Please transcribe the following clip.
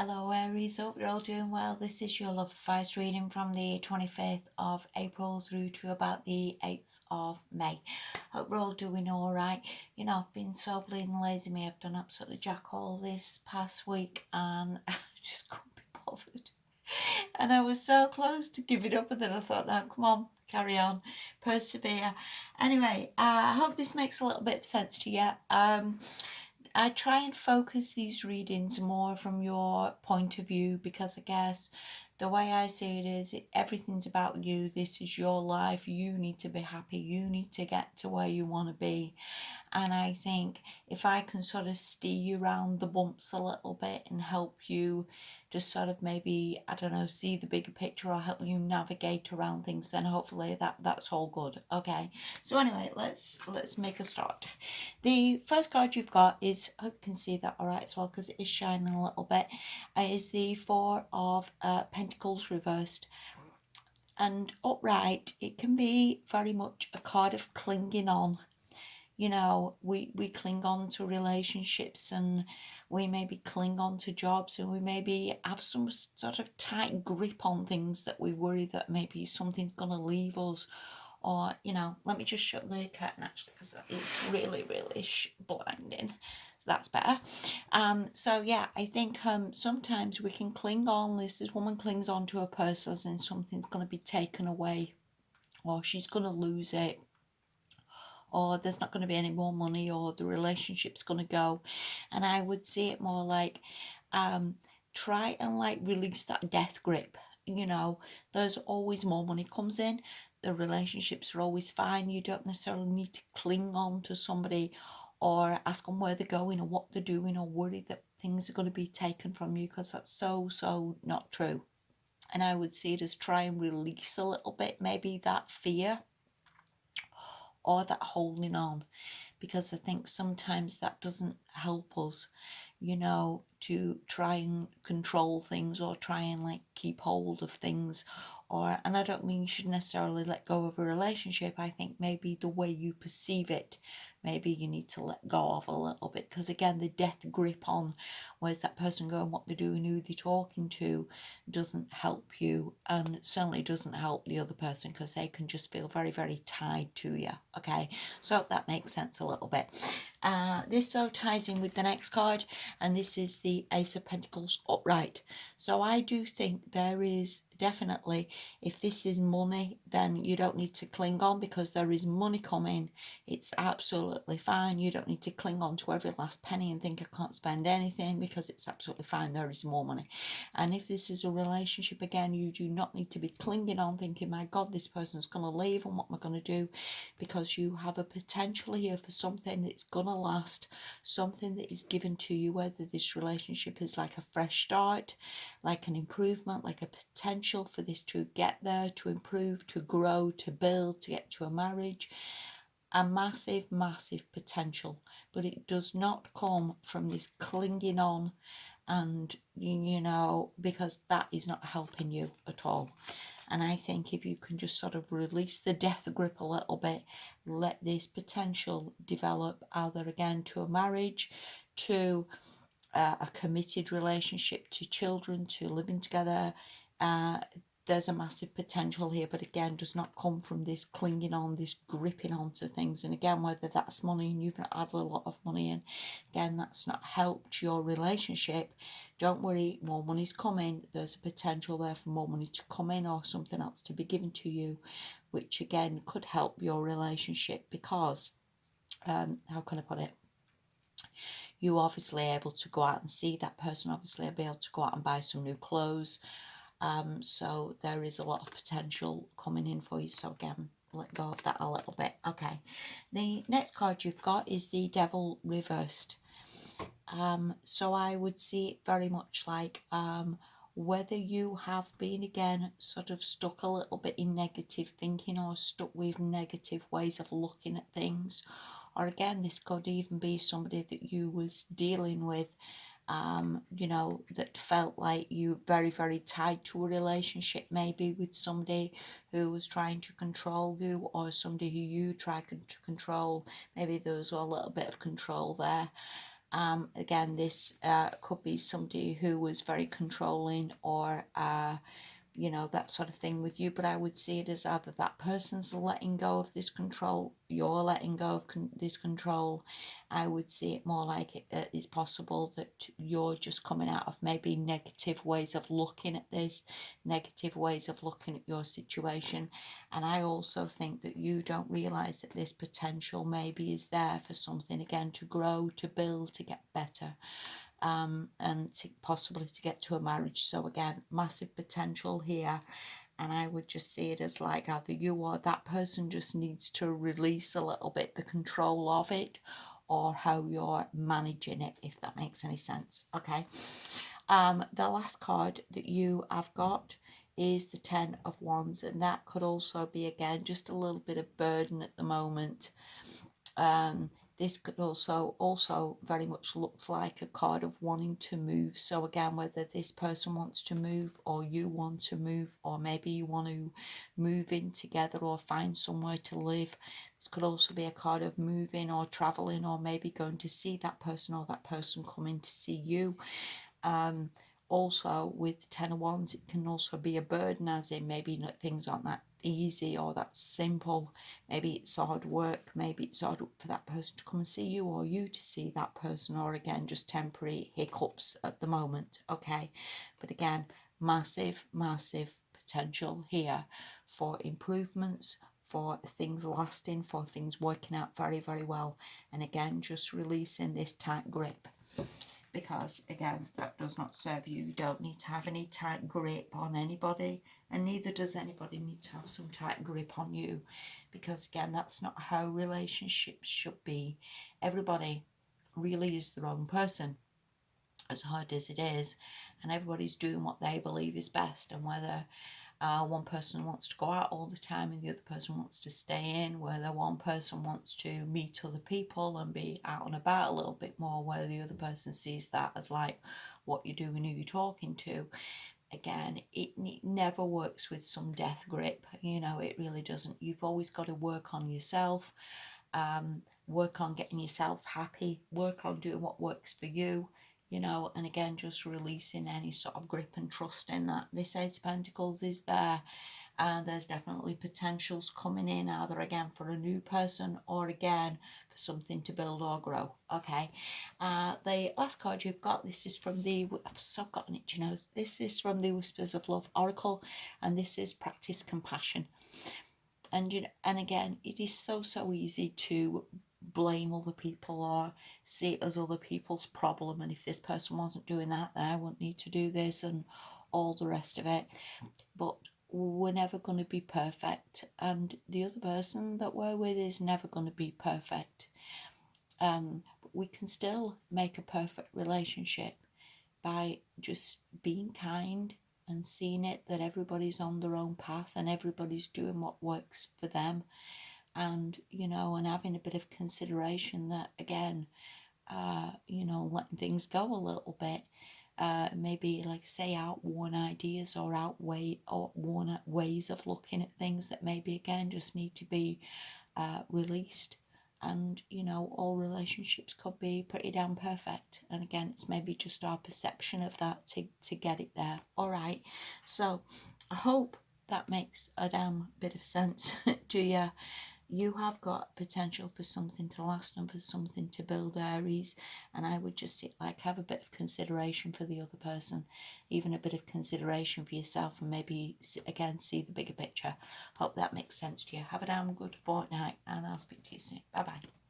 Hello Aries, hope you're all doing well. This is your love advice reading from the 25th of April through to about the 8th of May. Hope we're all doing alright. You know, I've been so bleeding lazy me. I've done absolutely jack all this past week and I just couldn't be bothered. And I was so close to giving up, and then I thought, no, come on, carry on, persevere. Anyway, I hope this makes a little bit of sense to you. I try and focus these readings more from your point of view because I guess the way I see it is everything's about you. This is your life. You need to be happy. You need to get to where you want to be. And I think if I can sort of steer you around the bumps a little bit and help you just sort of maybe, I don't know, see the bigger picture or help you navigate around things, then hopefully that's all good. Okay. So anyway, let's make a start. The first card you've got is, I hope you can see that all right as well because it is shining a little bit, is the Four of Pentacles reversed. And upright, it can be very much a card of clinging on. You know, we cling on to relationships, and we maybe cling on to jobs, and we maybe have some sort of tight grip on things that we worry that maybe something's going to leave us. Or, you know, let me just shut the curtain actually because it's really, really blinding. So that's better. So yeah, I think sometimes we can cling on. This woman clings on to a person and something's going to be taken away, or she's going to lose it, or there's not going to be any more money, or the relationship's going to go. And I would see it more like try and like release that death grip. You know, there's always more money comes in, the relationships are always fine. You don't necessarily need to cling on to somebody or ask them where they're going or what they're doing or worry that things are going to be taken from you, because that's so not true. And I would see it as try and release a little bit maybe that fear or that holding on, because I think sometimes that doesn't help us, you know, to try and control things or try and like keep hold of things. Or, and I don't mean you should necessarily let go of a relationship. I think maybe the way you perceive it, maybe you need to let go of a little bit, because again, the death grip on where's that person going, what they're doing, who they're talking to, doesn't help you, and certainly doesn't help the other person because they can just feel very tied to you. Okay, so that makes sense a little bit. This so ties in with the next card, and this is the Ace of Pentacles upright. So I do think there is definitely, if this is money, then you don't need to cling on because there is money coming. It's absolutely fine. You don't need to cling on to every last penny and think I can't spend anything, because it's absolutely fine. There is more money. And if this is a relationship, again, you do not need to be clinging on thinking, my God, this person's going to leave and what am I going to do? Because you have a potential here for something that's going to last, something that is given to you, whether this relationship is like a fresh start, like an improvement, like a potential for this to get there, to improve, to grow, to build, to get to a marriage. A massive potential, but it does not come from this clinging on, and you know, because that is not helping you at all. And I think if you can just sort of release the death grip a little bit, let this potential develop either again to a marriage, to a committed relationship, to children, to living together, there's a massive potential here, but again, does not come from this clinging on, this gripping onto things. And again, whether that's money and you've not had a lot of money in, again, that's not helped your relationship. Don't worry, more money's coming. There's a potential there for more money to come in or something else to be given to you, which again could help your relationship, because how can I put it? You obviously able to go out and see that person, obviously be able to go out and buy some new clothes. So there is a lot of potential coming in for you. So again, let go of that a little bit. Okay, the next card you've got is the Devil reversed. So I would see it very much like whether you have been again sort of stuck a little bit in negative thinking or stuck with negative ways of looking at things, or again, this could even be somebody that you was dealing with, you know, that felt like you very tied to a relationship, maybe with somebody who was trying to control you, or somebody who you tried to control. Maybe there was a little bit of control there. Again, this could be somebody who was very controlling or you know, that sort of thing with you. But I would see it as either that person's letting go of this control, you're letting go of this control. I would see it more like it's possible that you're just coming out of maybe negative ways of looking at this, negative ways of looking at your situation. And I also think that you don't realize that this potential maybe is there for something again to grow, to build, to get better, and to possibly to get to a marriage. So again, massive potential here. And I would just see it as like either you or that person just needs to release a little bit the control of it, or how you're managing it, if that makes any sense. Okay. The last card that you have got is the Ten of Wands, and that could also be again just a little bit of burden at the moment. um this could also very much looks like a card of wanting to move. So again, whether this person wants to move or you want to move, or maybe you want to move in together or find somewhere to live. This could also be a card of moving or traveling, or maybe going to see that person or that person coming to see you. um Also with Ten of Wands, it can also be a burden, as in maybe things aren't that easy or that simple. Maybe it's hard work, maybe it's hard for that person to come and see you, or you to see that person, or again just temporary hiccups at the moment. Okay, but again, massive potential here for improvements, for things lasting, for things working out very well. And again, just releasing this tight grip, because again, that does not serve you. You don't need to have any tight grip on anybody, and neither does anybody need to have some tight grip on you, because again, that's not how relationships should be. Everybody really is their own person, as hard as it is, and everybody's doing what they believe is best. And whether one person wants to go out all the time and the other person wants to stay in, whether one person wants to meet other people and be out and about a little bit more, whether the other person sees that as like what you're doing, who you're talking to. Again, it never works with some death grip, you know, it really doesn't. You've always got to work on yourself, work on getting yourself happy, work on doing what works for you, you know. And again, just releasing any sort of grip and trusting that this Eight of Pentacles is there, and there's definitely potentials coming in, either again for a new person or again for something to build or grow. Okay, the last card you've got, this is from the, I've so got an itchy nose, this is from the Whispers of Love Oracle, and this is practice compassion. And you know, and again, it is so easy to blame other people or see it as other people's problem, and if this person wasn't doing that, then I wouldn't need to do this, and all the rest of it. But we're never going to be perfect, and the other person that we're with is never going to be perfect. But we can still make a perfect relationship by just being kind and seeing it that everybody's on their own path and everybody's doing what works for them. And you know, and having a bit of consideration that again, you know, letting things go a little bit. Maybe, like say, outworn ideas or outworn ways of looking at things that maybe again just need to be released. And you know, all relationships could be pretty damn perfect, and again, it's maybe just our perception of that to get it there. All right, so I hope that makes a damn bit of sense to you. You have got potential for something to last and for something to build, Aries. And I would just like have a bit of consideration for the other person, even a bit of consideration for yourself, and maybe again see the bigger picture. Hope that makes sense to you. Have a damn good fortnight, and I'll speak to you soon. Bye bye.